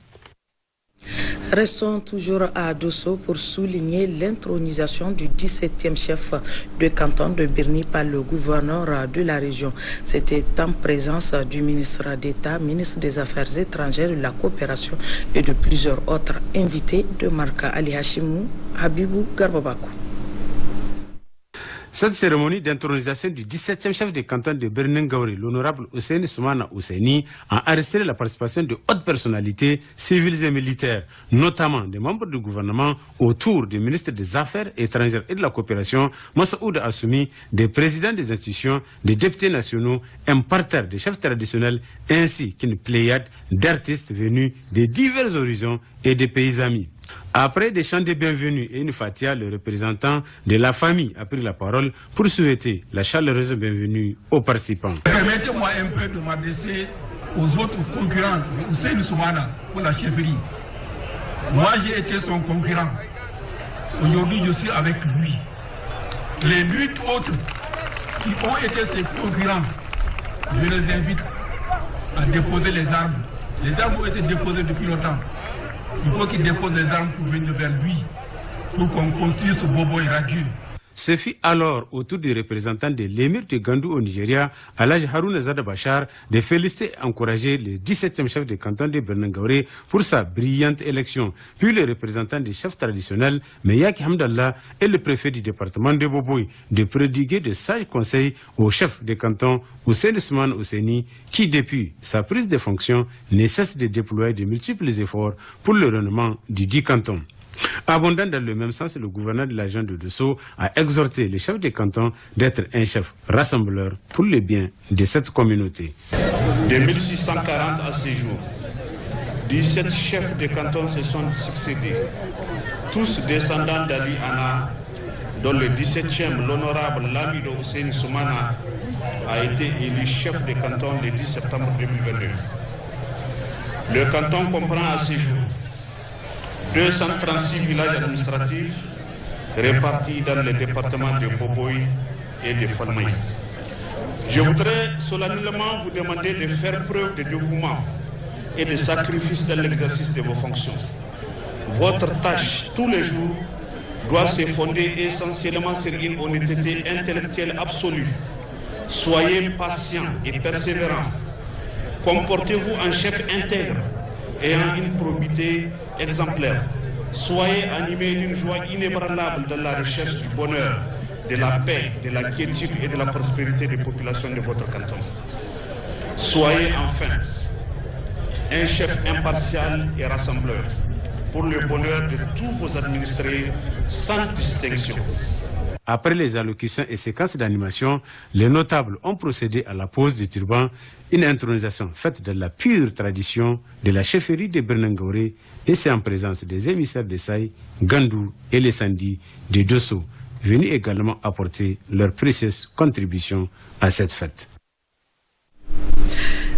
Restons toujours à Dosso pour souligner l'intronisation du 17e chef de canton de Birni par le gouverneur de la région. C'était en présence du ministre d'État, ministre des Affaires étrangères, de la coopération et de plusieurs autres invités de Marca. Ali Hashimou, Habibou Garbabakou. Cette cérémonie d'intronisation du 17e chef de canton de Birning-Gaouré, l'honorable Hussein Soumana Ousseini, a enregistré la participation de hautes personnalités civiles et militaires, notamment des membres du gouvernement, autour du ministre des Affaires étrangères et de la coopération, Massaoud Assoumi, des présidents des institutions, des députés nationaux, un parterre des chefs traditionnels, ainsi qu'une pléiade d'artistes venus de divers horizons et des pays amis. Après des chants de bienvenue et une fatia, le représentant de la famille a pris la parole pour souhaiter la chaleureuse bienvenue aux participants. Permettez-moi un peu de m'adresser aux autres concurrents de Hussein Soumana pour la chefferie. Moi, j'ai été son concurrent. Aujourd'hui, je suis avec lui. Les 8 autres qui ont été ses concurrents, je les invite à déposer les armes. Les armes ont été déposées depuis longtemps. Il faut qu'il dépose les armes pour venir vers lui, pour qu'on construise ce bobo radieux. Ce fut alors au tour du représentant de l'émir de Gandou au Nigeria, Alhaji Harouna Zada Bachar, de féliciter et encourager le 17e chef de canton de Birnin-Gauré pour sa brillante élection. Puis le représentant des chefs traditionnels, Meyaki Hamdallah, et le préfet du département de Boboy, de prodiguer de sages conseils au chef de canton, Hussein Ousmane Ouseni, qui depuis sa prise de fonction ne cesse de déployer de multiples efforts pour le renouvellement du dit canton. Abondant dans le même sens, le gouverneur de la région de Dosso a exhorté les chefs de canton d'être un chef rassembleur pour le bien de cette communauté. De 1640 à ce jour, 17 chefs de canton se sont succédés, tous descendants d'Ali Anna, dont le 17e, l'honorable Lamido Hussein Soumana, a été élu chef de canton le 10 septembre 2022. Le canton comprend à ce jour 236 villages administratifs répartis dans les départements de Boboy et de Falmaï. Je voudrais solennellement vous demander de faire preuve de dévouement et de sacrifice dans l'exercice de vos fonctions. Votre tâche tous les jours doit se fonder essentiellement sur une honnêteté intellectuelle absolue. Soyez patient et persévérant. Comportez-vous en chef intègre, ayant une probité exemplaire. Soyez animés d'une joie inébranlable dans la recherche du bonheur, de la paix, de la quiétude et de la prospérité des populations de votre canton. Soyez enfin un chef impartial et rassembleur pour le bonheur de tous vos administrés sans distinction. Après les allocutions et séquences d'animation, les notables ont procédé à la pose du turban, une intronisation faite dans la pure tradition de la chefferie de Birnin-Gauré, et c'est en présence des émissaires de Saï, Gandou et les Sandi de Dosso, venus également apporter leur précieuse contribution à cette fête.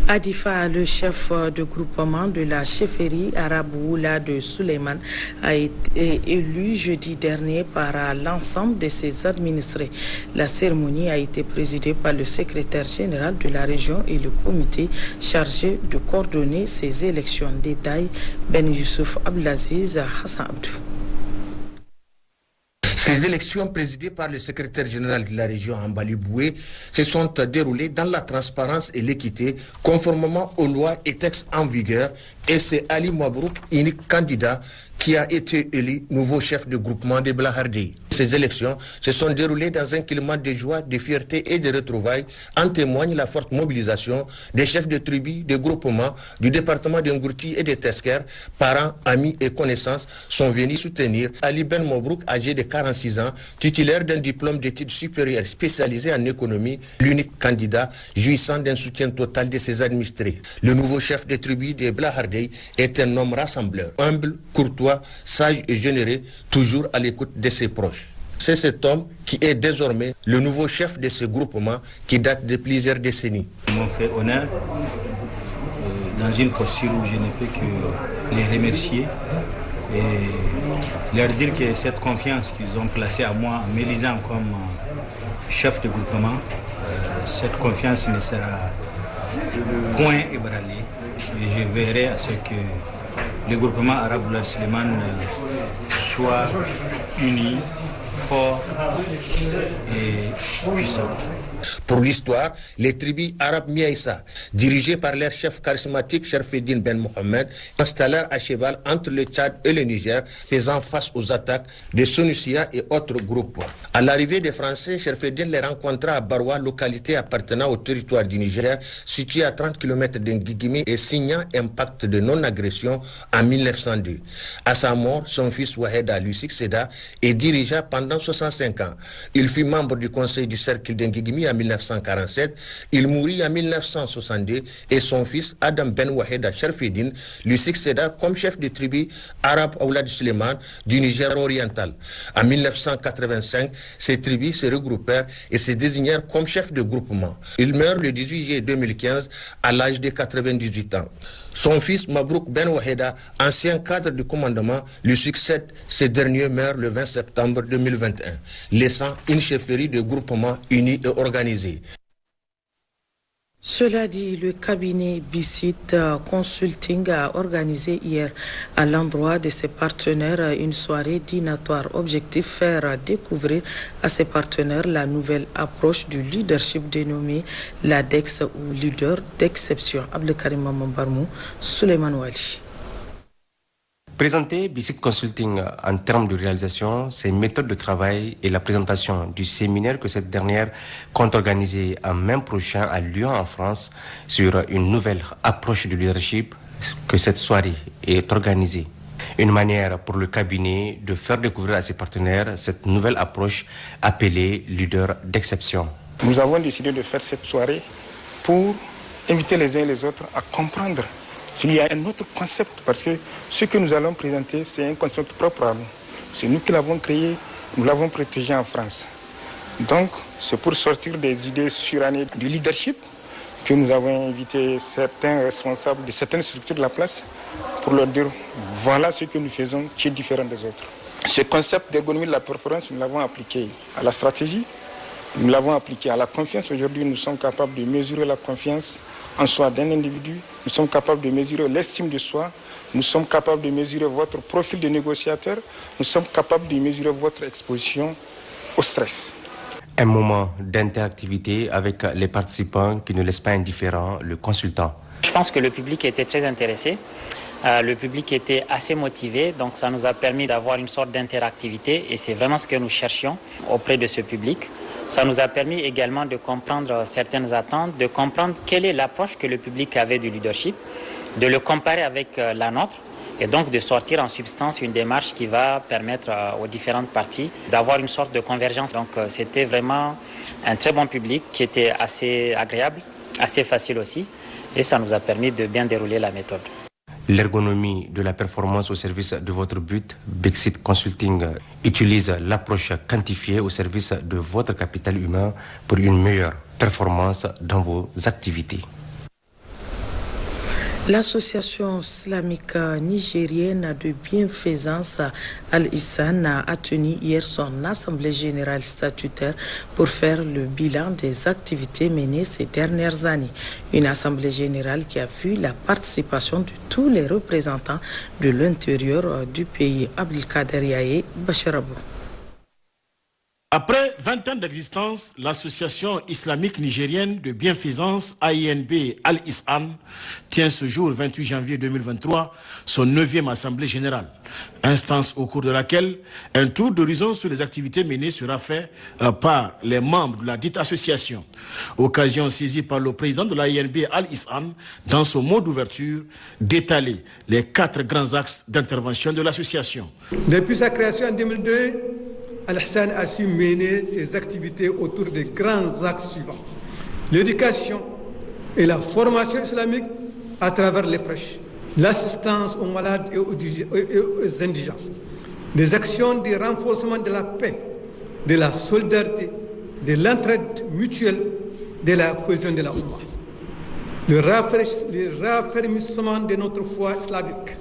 Adifa, le chef de groupement de la chefferie Araboula de Suleiman, a été élu jeudi dernier par l'ensemble de ses administrés. La cérémonie a été présidée par le secrétaire général de la région et le comité chargé de coordonner ces élections. Détail Ben Youssouf Abdelaziz Hassan Abdou. Ces élections présidées par le secrétaire général de la région Ambali Boué se sont déroulées dans la transparence et l'équité, conformément aux lois et textes en vigueur, et c'est Ali Mabrouk, unique candidat, qui a été élu nouveau chef de groupement de Blahardé. Ces élections se sont déroulées dans un climat de joie, de fierté et de retrouvailles. En témoigne la forte mobilisation des chefs de tribus, de groupements du département de Ngourti et de Tesker. Parents, amis et connaissances sont venus soutenir Ali Ben Mabrouk, âgé de 46 ans, titulaire d'un diplôme d'études supérieures spécialisé en économie, l'unique candidat jouissant d'un soutien total de ses administrés. Le nouveau chef de tribu de Blahardé est un homme rassembleur, humble, courtois, sage et généreux, toujours à l'écoute de ses proches. C'est cet homme qui est désormais le nouveau chef de ce groupement qui date de plusieurs décennies. Ils m'ont fait honneur dans une posture où je ne peux que les remercier et leur dire que cette confiance qu'ils ont placée à moi en m'élisant comme chef de groupement, cette confiance ne sera point ébranlée et je verrai à ce que le groupement Araboula Suleiman soit uni, fort et puissant. Pour l'histoire, les tribus arabes Miaïssa, dirigées par leur chef charismatique Sherfeddin Ben Mohamed, installèrent à cheval entre le Tchad et le Niger, faisant face aux attaques de Sonusia et autres groupes. À l'arrivée des Français, Sherfeddin les rencontra à Barwa, localité appartenant au territoire du Niger, située à 30 km d'Ngigimi et signant un pacte de non-agression en 1902. À sa mort, son fils Waheda lui succéda et dirigea pendant 65 ans. Il fut membre du conseil du cercle d'Ngigimi en 1947, il mourut en 1962 et son fils Adam Ben Waheda Sherfeddin lui succéda comme chef de tribu arabe Oulad Suleiman du Niger oriental. En 1985, ces tribus se regroupèrent et se désignèrent comme chef de groupement. Il meurt le 18 juillet 2015 à l'âge de 98 ans. Son fils Mabrouk Ben Waheda, ancien cadre du commandement, lui succède. Ce dernier meurt le 20 septembre 2021, laissant une chefferie de groupement unie et organisée. Cela dit, le cabinet Bicit Consulting a organisé hier à l'endroit de ses partenaires une soirée dînatoire. Objectif, faire découvrir à ses partenaires la nouvelle approche du leadership dénommée l'ADEX ou leader d'exception. Abdelkarim Mambarmou, Suleiman Wali. Présenter Bicit Consulting en termes de réalisation, ses méthodes de travail et la présentation du séminaire que cette dernière compte organiser en mai prochain à Lyon en France sur une nouvelle approche du leadership que cette soirée est organisée. Une manière pour le cabinet de faire découvrir à ses partenaires cette nouvelle approche appelée leader d'exception. Nous avons décidé de faire cette soirée pour inviter les uns et les autres à comprendre qu'il y a un autre concept, parce que ce que nous allons présenter, c'est un concept propre à nous. C'est nous qui l'avons créé, nous l'avons protégé en France. Donc, c'est pour sortir des idées surannées du leadership que nous avons invité certains responsables de certaines structures de la place pour leur dire, voilà ce que nous faisons qui est différent des autres. Ce concept d'ergonomie de la performance, nous l'avons appliqué à la stratégie, nous l'avons appliqué à la confiance. Aujourd'hui, nous sommes capables de mesurer la confiance en soi d'un individu, nous sommes capables de mesurer l'estime de soi, nous sommes capables de mesurer votre profil de négociateur, nous sommes capables de mesurer votre exposition au stress. Un moment d'interactivité avec les participants qui ne laisse pas indifférent le consultant. Je pense que le public était très intéressé, le public était assez motivé, donc ça nous a permis d'avoir une sorte d'interactivité et c'est vraiment ce que nous cherchions auprès de ce public. Ça nous a permis également de comprendre certaines attentes, de comprendre quelle est l'approche que le public avait du leadership, de le comparer avec la nôtre et donc de sortir en substance une démarche qui va permettre aux différentes parties d'avoir une sorte de convergence. Donc c'était vraiment un très bon public qui était assez agréable, assez facile aussi et ça nous a permis de bien dérouler la méthode. L'ergonomie de la performance au service de votre but, Bicit Consulting utilise l'approche quantifiée au service de votre capital humain pour une meilleure performance dans vos activités. L'association islamique nigérienne de bienfaisance Al-Ihsan a tenu hier son assemblée générale statutaire pour faire le bilan des activités menées ces dernières années. Une assemblée générale qui a vu la participation de tous les représentants de l'intérieur du pays. Abdelkader Yaye, Bacharabou. Après 20 ans d'existence, l'association islamique nigérienne de bienfaisance AINB Al-Ihsan tient ce jour, 28 janvier 2023, son 9e assemblée générale. Instance au cours de laquelle un tour d'horizon sur les activités menées sera fait par les membres de la dite association. Occasion saisie par le président de l'AINB Al-Ihsan dans son mot d'ouverture d'étaler les 4 grands axes d'intervention de l'association. Depuis sa création en 2002, Al-Ihsan a su mener ses activités autour des grands axes suivants. L'éducation et la formation islamique à travers les prêches, l'assistance aux malades et aux indigents, des actions de renforcement de la paix, de la solidarité, de l'entraide mutuelle, de la cohésion de la Oumma, le raffermissement de notre foi islamique,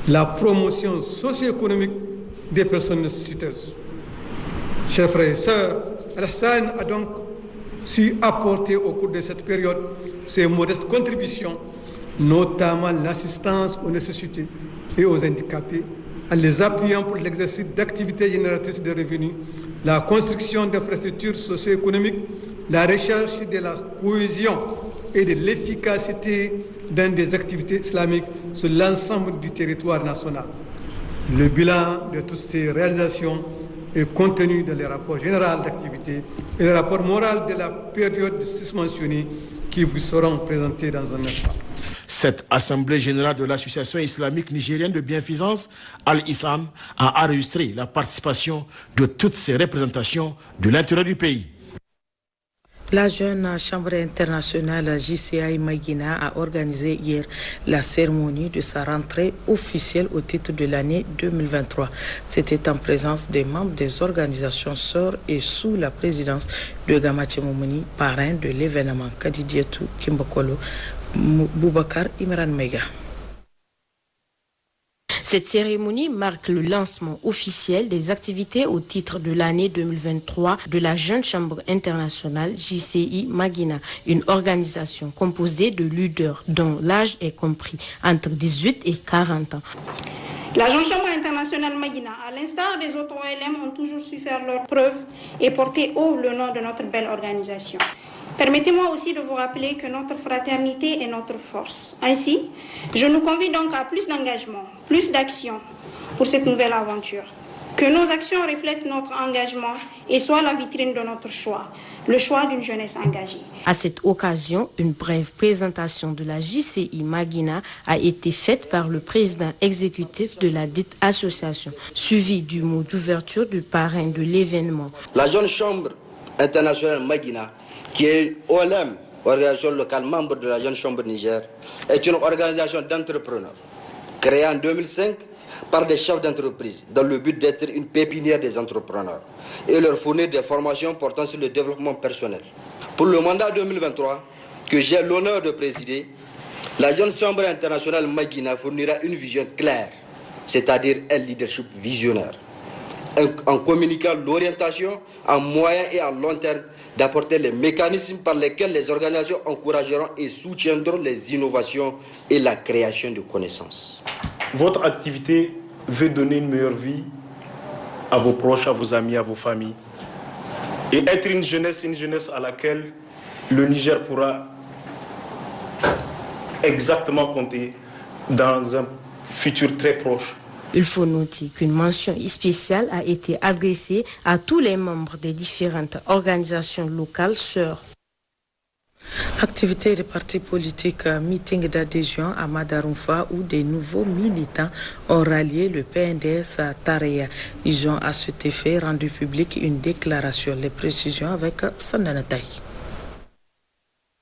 la promotion socio-économique des personnes nécessiteuses. Chers frères et sœurs, Al-Ihsan a donc su apporter au cours de cette période ses modestes contributions, notamment l'assistance aux nécessités et aux handicapés, en les appuyant pour l'exercice d'activités génératrices de revenus, la construction d'infrastructures socio-économiques, la recherche de la cohésion et de l'efficacité dans des activités islamiques sur l'ensemble du territoire national. Le bilan de toutes ces réalisations est contenu dans les rapports généraux d'activité et le rapport moral de la période susmentionnée qui vous seront présentés dans un instant. Cette assemblée générale de l'association islamique nigérienne de bienfaisance Al-Ihsan a enregistré la participation de toutes ces représentations de l'intérieur du pays. La jeune chambre internationale JCI Maguina a organisé hier la cérémonie de sa rentrée officielle au titre de l'année 2023. C'était en présence des membres des organisations sœurs et sous la présidence de Gamache Moumouni, parrain de l'événement. Kadidietou Kimbokolo, Boubacar Imran Mega. Cette cérémonie marque le lancement officiel des activités au titre de l'année 2023 de la Jeune Chambre internationale JCI Magina, une organisation composée de leaders dont l'âge est compris entre 18 et 40 ans. La Jeune Chambre internationale Magina, à l'instar des autres OLM, ont toujours su faire leurs preuves et porter haut le nom de notre belle organisation. Permettez-moi aussi de vous rappeler que notre fraternité est notre force. Ainsi, je nous convie donc à plus d'engagement, plus d'action pour cette nouvelle aventure. Que nos actions reflètent notre engagement et soient la vitrine de notre choix, le choix d'une jeunesse engagée. À cette occasion, une brève présentation de la JCI Magina a été faite par le président exécutif de la dite association, suivi du mot d'ouverture du parrain de l'événement. La Jeune Chambre internationale Magina, qui est OLM, organisation locale membre de la Jeune Chambre Niger, est une organisation d'entrepreneurs créée en 2005 par des chefs d'entreprise dans le but d'être une pépinière des entrepreneurs et leur fournir des formations portant sur le développement personnel. Pour le mandat 2023 que j'ai l'honneur de présider, la Jeune Chambre internationale Magina fournira une vision claire, c'est-à-dire un leadership visionnaire, en communiquant l'orientation à moyen et à long terme d'apporter les mécanismes par lesquels les organisations encourageront et soutiendront les innovations et la création de connaissances. Votre activité veut donner une meilleure vie à vos proches, à vos amis, à vos familles. Et être une jeunesse à laquelle le Niger pourra exactement compter dans un futur très proche. Il faut noter qu'une mention spéciale a été adressée à tous les membres des différentes organisations locales sœurs. Activités des partis politiques, meeting d'adhésion à Madarumfa où des nouveaux militants ont rallié le PNDS à Tareya. Ils ont à cet effet rendu public une déclaration. Les précisions avec Sandanataï.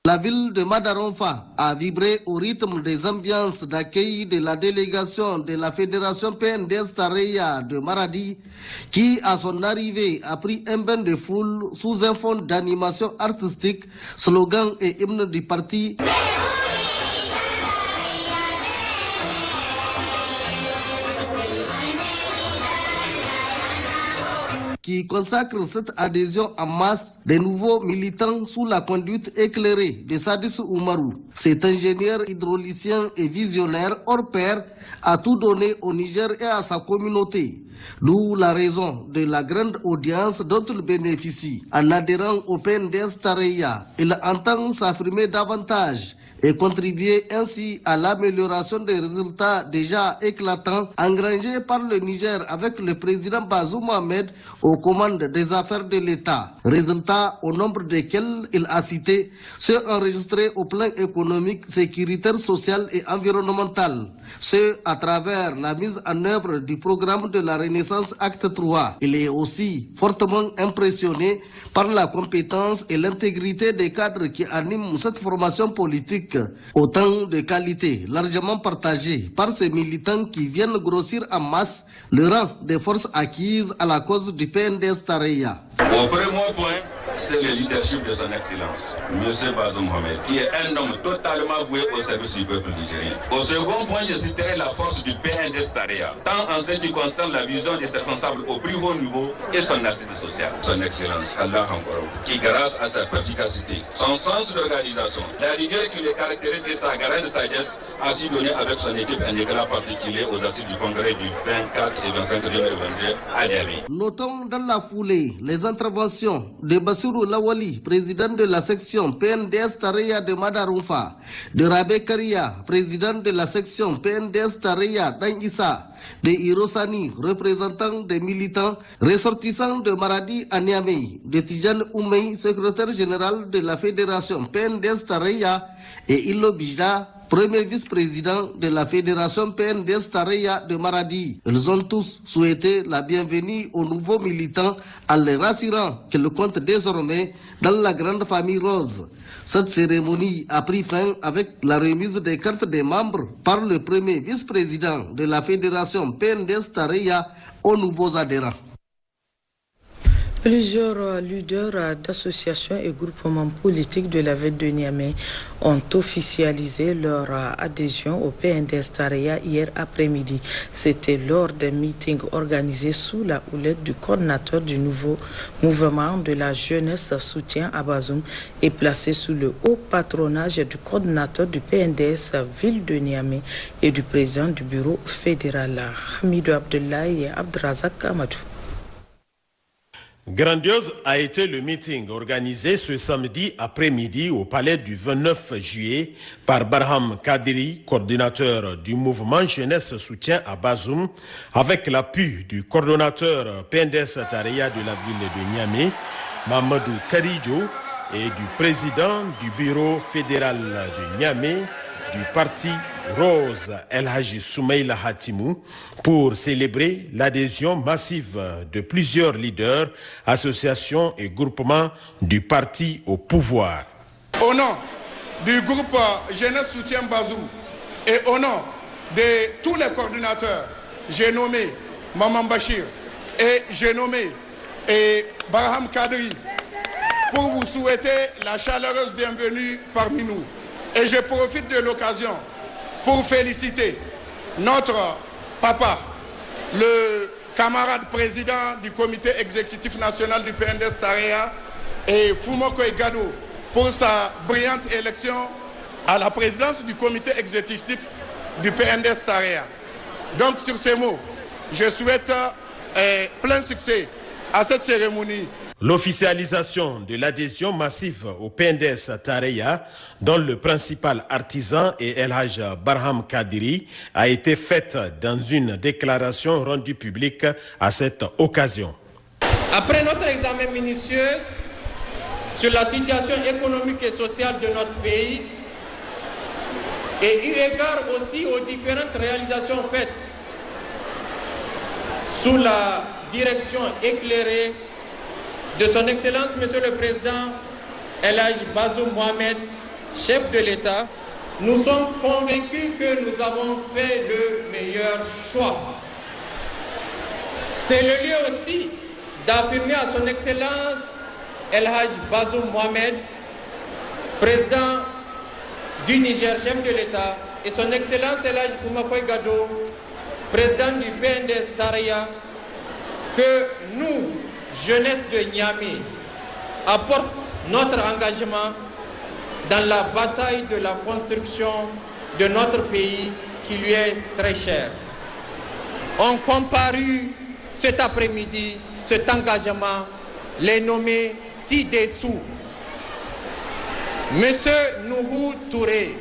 La ville de Madarumfa a vibré au rythme des ambiances d'accueil de la délégation de la Fédération PNDS Tareya de Maradi, qui, à son arrivée, a pris un bain de foule sous un fond d'animation artistique, slogan et hymne du parti. Qui consacre cette adhésion en masse des nouveaux militants sous la conduite éclairée de Sadis Oumarou. Cet ingénieur hydraulicien et visionnaire hors pair a tout donné au Niger et à sa communauté. D'où la raison de la grande audience dont il bénéficie. En adhérant au PNDS Tareya, il entend s'affirmer davantage et contribuer ainsi à l'amélioration des résultats déjà éclatants engrangés par le Niger avec le président Bazoum Mohamed aux commandes des affaires de l'État. Résultats au nombre desquels il a cité ceux enregistrés au plan économique, sécuritaire, social et environnemental, ceux à travers la mise en œuvre du programme de la Renaissance Acte 3. Il est aussi fortement impressionné par la compétence et l'intégrité des cadres qui animent cette formation politique. Autant de qualités largement partagées par ces militants qui viennent grossir en masse le rang des forces acquises à la cause du PNDS Tareya. Au premier point, c'est le leadership de son Excellence, M. Bazoum Mohamed, qui est un homme totalement voué au service du peuple nigérien. Au second point, je citerai la force du PNDS Tareya, tant en ce qui concerne la vision des responsables au plus haut niveau et son assise sociale. Son Excellence, Allah encore, qui grâce à sa perspicacité, son sens d'organisation, la rigueur qui le caractérise et sa grande sagesse, a su donner avec son équipe un éclat particulier aux assises du congrès du 24 et 25 2022 à Niamey. Notons dans la foulée les interventions de Bassirou Lawali, président de la section PNDS Tareya de Madarumfa, de Rabé Karia, président de la section PNDS Tareya d'Anissa, de Hirosani, représentant des militants ressortissants de Maradi à Niamey, de Tijan Oumei, secrétaire général de la fédération PNDS Tareya, et Ilo Bija, premier vice-président de la fédération PNDS Tareya de Maradi. Ils ont tous souhaité la bienvenue aux nouveaux militants en les rassurant qu'ils comptent désormais dans la grande famille rose. Cette cérémonie a pris fin avec la remise des cartes des membres par le premier vice-président de la fédération PNDS Tareya aux nouveaux adhérents. Plusieurs leaders d'associations et groupements politiques de la ville de Niamey ont officialisé leur adhésion au PNDS Taraya hier après-midi. C'était lors d'un meeting organisé sous la houlette du coordinateur du nouveau mouvement de la jeunesse soutien à Bazoum et placé sous le haut patronage du coordinateur du PNDS ville de Niamey et du président du bureau fédéral Hamidou Abdoulaye et Abdrazak Amadou. Grandiose a été le meeting organisé ce samedi après-midi au palais du 29 juillet par Barham Kadiri, coordinateur du mouvement Jeunesse Soutien à Bazoum, avec l'appui du coordonnateur PNDS Taraya de la ville de Niamey, Mamadou Karidjo, et du président du bureau fédéral de Niamey, du parti Rose El Haji Soumaïla Hatimou pour célébrer l'adhésion massive de plusieurs leaders, associations et groupements du parti au pouvoir. Au nom du groupe Jeunesse Soutien Bazoum et au nom de tous les coordinateurs, j'ai nommé Maman Bachir et j'ai nommé Barham Kadri pour vous souhaiter la chaleureuse bienvenue parmi nous. Et je profite de l'occasion pour féliciter notre papa, le camarade président du comité exécutif national du PNDS Taraya et Fumoko Egado pour sa brillante élection à la présidence du comité exécutif du PNDS Taraya. Donc sur ces mots, je souhaite plein succès à cette cérémonie. L'officialisation de l'adhésion massive au PNDS Taraya, dont le principal artisan est El Haj Barham Kadiri, a été faite dans une déclaration rendue publique à cette occasion. Après notre examen minutieux sur la situation économique et sociale de notre pays et eu égard aussi aux différentes réalisations faites sous la direction éclairée de son Excellence, Monsieur le Président El Haj Bazoum Mohamed, chef de l'État, nous sommes convaincus que nous avons fait le meilleur choix. C'est le lieu aussi d'affirmer à son Excellence El Haj Bazoum Mohamed, président du Niger, chef de l'État, et son Excellence El Haj Fumako Gado, président du PNDS Taraya, que nous, jeunesse de Niamey, apporte notre engagement dans la bataille de la construction de notre pays qui lui est très cher. On comparu cet après-midi cet engagement, les nommés ci-dessous. Monsieur Nuhou Touré,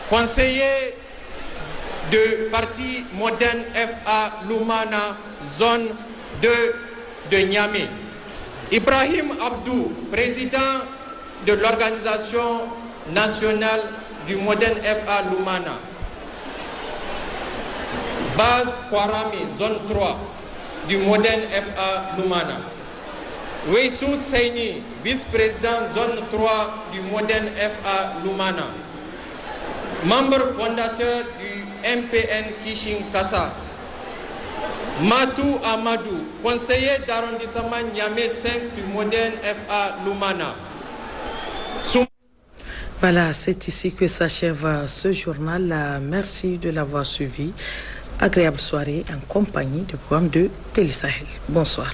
conseiller de parti moderne FA Lumana, zone 2 de Niamey. Ibrahim Abdou, président de l'organisation nationale du Modène FA Lumana. Baz Kwarami, zone 3 du Modène FA Lumana. Weissou Seini, vice-président zone 3 du Modène FA Lumana. Membre fondateur du MPN Kishin Kassa. Matou Amadou, conseiller d'arrondissement Niamey 5 du Modène FA Lumana. Voilà, c'est ici que s'achève ce journal. Merci de l'avoir suivi. Agréable soirée en compagnie du programme de Télé Sahel. Bonsoir.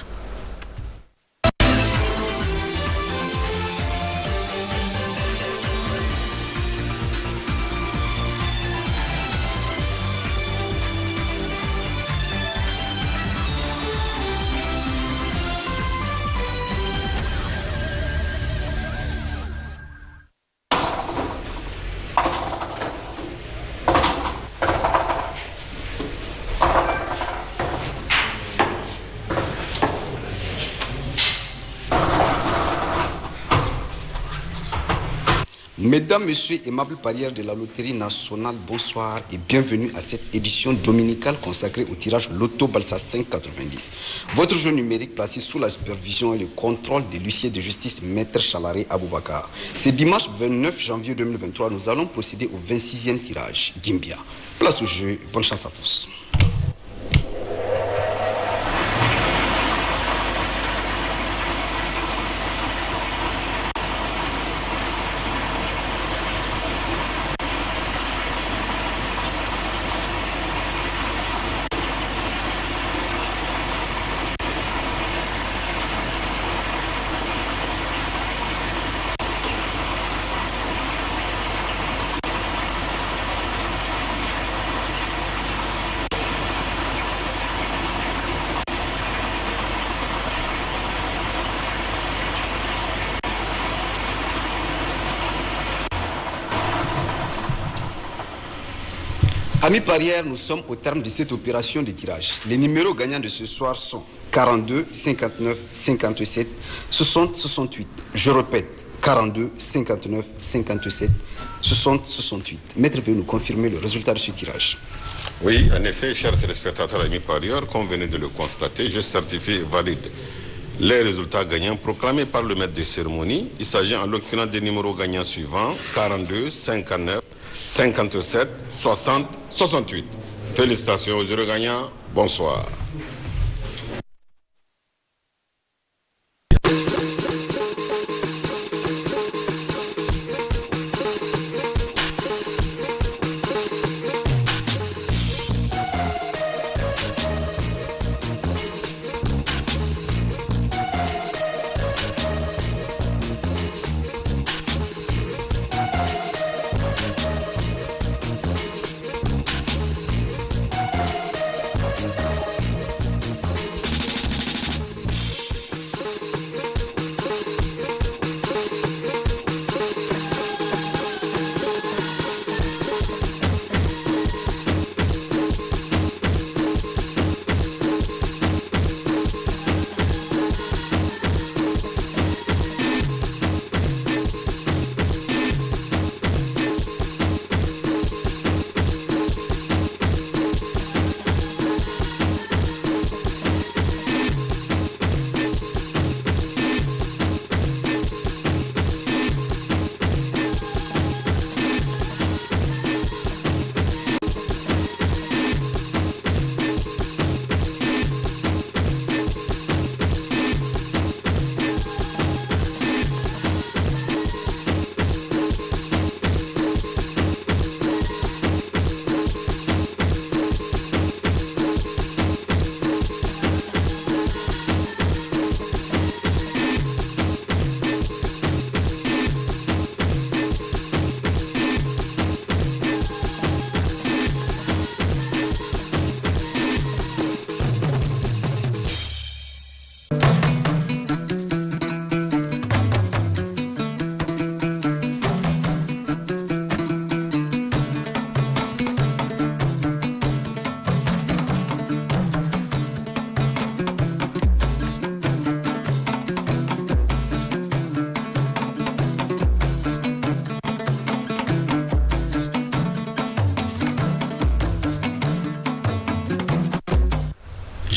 Mesdames, Messieurs, aimables parieurs de la Loterie nationale, bonsoir et bienvenue à cette édition dominicale consacrée au tirage Loto Balsa 590. Votre jeu numérique placé sous la supervision et le contrôle de l'huissier de justice Maître Chalaré Aboubakar. Ce dimanche 29 janvier 2023, nous allons procéder au 26e tirage. Gimbia. Place au jeu, bonne chance à tous. Amis parieurs, nous sommes au terme de cette opération de tirage. Les numéros gagnants de ce soir sont 42, 59, 57, 60, 68. Je répète, 42, 59, 57, 60, 68. Maître, veuillez nous confirmer le résultat de ce tirage. Oui, en effet, chers téléspectateurs, amis parieurs, comme venez de le constater, je certifie valide les résultats gagnants proclamés par le maître de cérémonie. Il s'agit en l'occurrence des numéros gagnants suivants, 42, 59, 57, 60, 68. Félicitations aux heureux gagnants. Bonsoir.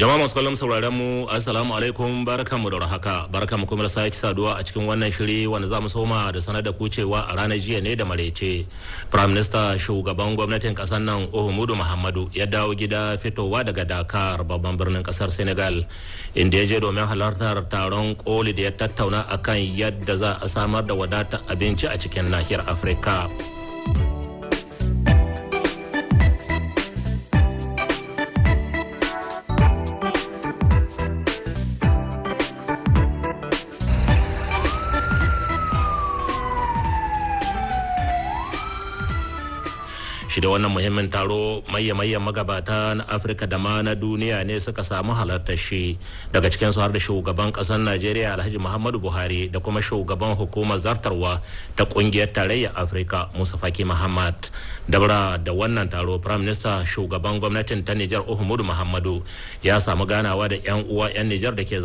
Jama'a masu kallon sauraron mu assalamu alaikum barkanmu da warhaka barkanmu kuma da sake saduwa a cikin wannan shiri wanda zamu soma da sanar da ku cewa a ranar jiya ne da marece Prime Minister shugaban gwamnatin kasar nan Uhumudu Muhammadu ya dawo gida fitowa daga Dakar babban birnin kasar Senegal inda ya je domin halartar taron koli da ya tattauna akan yadda za a samar da wadatar abinci a cikin nahiyar Afirka. Shi da wannan muhimmin taro mayyan magabata na Afirka da ma na duniya ne suka samu halartar shi daga cikin su har da shugaban kasar Najeriya Alhaji Muhammadu Buhari da kuma shugaban hukumar zartarwa ta kungiyar tarayyar Afirka Musa Faki Muhammad. Dabra da wannan taro Prime Minister shugaban gwamnatin ta Nijar Uhumudu Muhammadu ya samu ganawa da 'yan uwa 'yan Nijar da ke